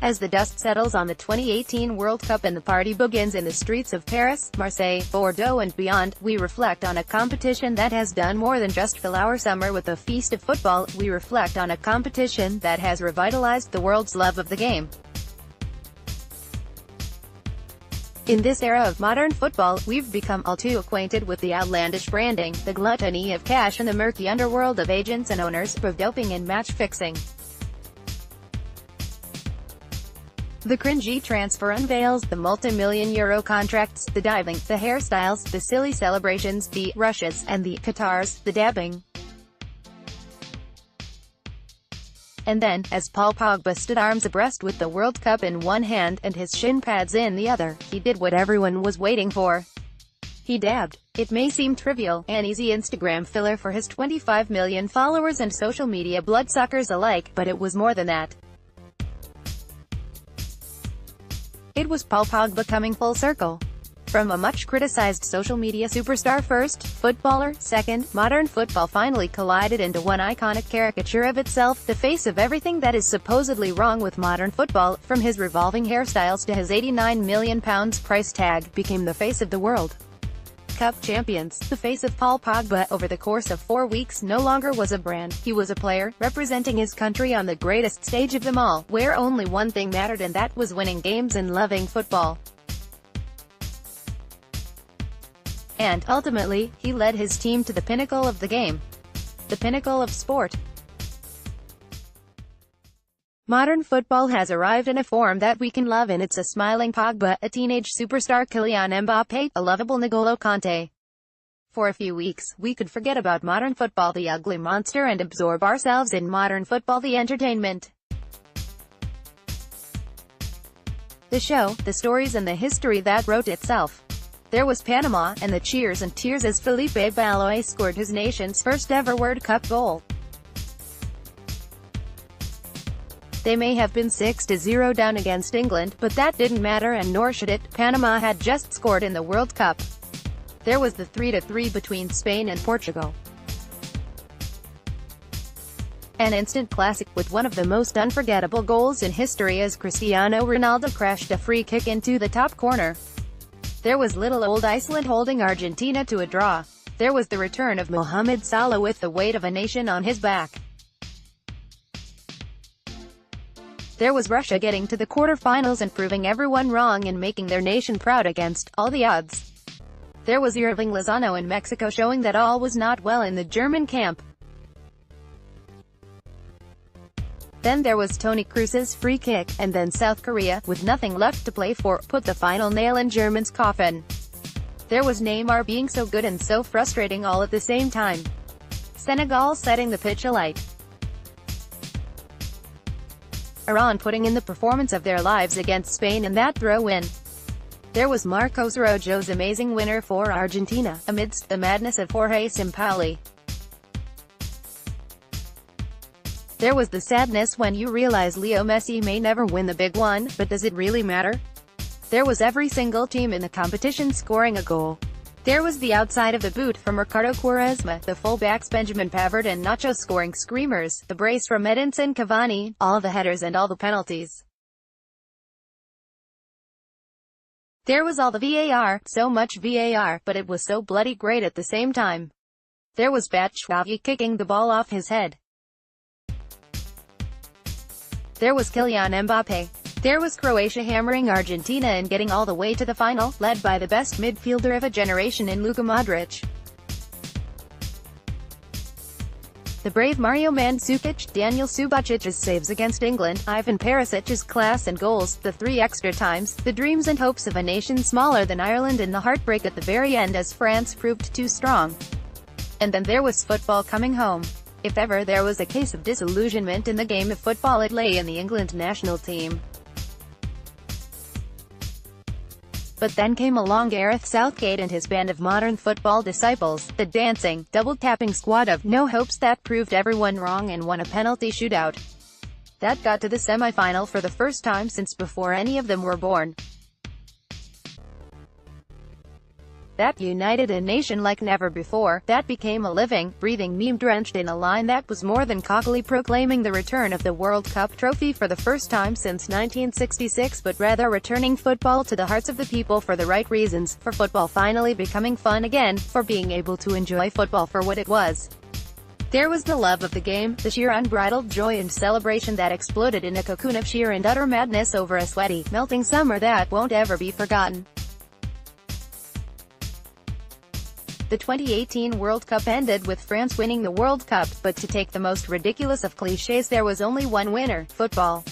As the dust settles on the 2018 World Cup and the party begins in the streets of Paris, Marseille, Bordeaux and beyond, we reflect on a competition that has done more than just fill our summer with a feast of football. We reflect on a competition that has revitalized the world's love of the game. In this era of modern football, we've become all too acquainted with the outlandish branding, the gluttony of cash and the murky underworld of agents and owners, of doping and match fixing. The cringy transfer unveils the multi-million-euro contracts, the diving, the hairstyles, the silly celebrations, the rushes, and the Qatars, the dabbing. And then, as Paul Pogba stood arms abreast with the World Cup in one hand, and his shin pads in the other, he did what everyone was waiting for. He dabbed. It may seem trivial, an easy Instagram filler for his 25 million followers and social media bloodsuckers alike, but it was more than that. It was Paul Pogba coming full circle. From a much-criticized social media superstar first, footballer second, modern football finally collided into one iconic caricature of itself, the face of everything that is supposedly wrong with modern football, from his revolving hairstyles to his £89 million price tag, became the face of the World Cup champions. The face of Paul Pogba, over the course of 4 weeks, no longer was a brand. He was a player, representing his country on the greatest stage of them all, where only one thing mattered, and that was winning games and loving football. And, ultimately, he led his team to the pinnacle of the game. The pinnacle of sport. Modern football has arrived in a form that we can love, and it's a smiling Pogba, a teenage superstar Kylian Mbappé, a lovable N'Golo Kanté. For a few weeks, we could forget about modern football, the ugly monster, and absorb ourselves in modern football, the entertainment. The show, the stories and the history that wrote itself. There was Panama, and the cheers and tears as Felipe Baloy scored his nation's first ever World Cup goal. They may have been 6-0 down against England, but that didn't matter, and nor should it. Panama had just scored in the World Cup. There was the 3-3 between Spain and Portugal. An instant classic, with one of the most unforgettable goals in history as Cristiano Ronaldo crashed a free kick into the top corner. There was little old Iceland holding Argentina to a draw. There was the return of Mohamed Salah with the weight of a nation on his back. There was Russia getting to the quarterfinals and proving everyone wrong and making their nation proud against all the odds. There was Irving Lozano in Mexico showing that all was not well in the German camp. Then there was Toni Kroos's free kick, and then South Korea, with nothing left to play for, put the final nail in Germany's coffin. There was Neymar being so good and so frustrating all at the same time. Senegal setting the pitch alight. Iran putting in the performance of their lives against Spain in that throw-in. There was Marcos Rojo's amazing winner for Argentina, amidst the madness of Jorge Sampaoli. There was the sadness when you realize Leo Messi may never win the big one, but does it really matter? There was every single team in the competition scoring a goal. There was the outside of the boot from Ricardo Quaresma, the fullbacks Benjamin Pavard and Nacho scoring screamers, the brace from Edinson Cavani, all the headers and all the penalties. There was all the VAR, so much VAR, but it was so bloody great at the same time. There was Batshuayi kicking the ball off his head. There was Kylian Mbappé. There was Croatia hammering Argentina and getting all the way to the final, led by the best midfielder of a generation in Luka Modric. The brave Mario Mandzukic, Daniel Subacic's saves against England, Ivan Perisic's class and goals, the 3 extra times, the dreams and hopes of a nation smaller than Ireland, and the heartbreak at the very end as France proved too strong. And then there was football coming home. If ever there was a case of disillusionment in the game of football, it lay in the England national team. But then came along Gareth Southgate and his band of modern football disciples, the dancing, double-tapping squad of no hopes that proved everyone wrong and won a penalty shootout. That got to the semi-final for the first time since before any of them were born. that united a nation like never before, that became a living, breathing meme drenched in a line that was more than cockily proclaiming the return of the World Cup trophy for the first time since 1966, but rather returning football to the hearts of the people for the right reasons, for football finally becoming fun again, for being able to enjoy football for what it was. There was the love of the game, the sheer unbridled joy and celebration that exploded in a cocoon of sheer and utter madness over a sweaty, melting summer that won't ever be forgotten. The 2018 World Cup ended with France winning the World Cup, but to take the most ridiculous of clichés, there was only one winner: football.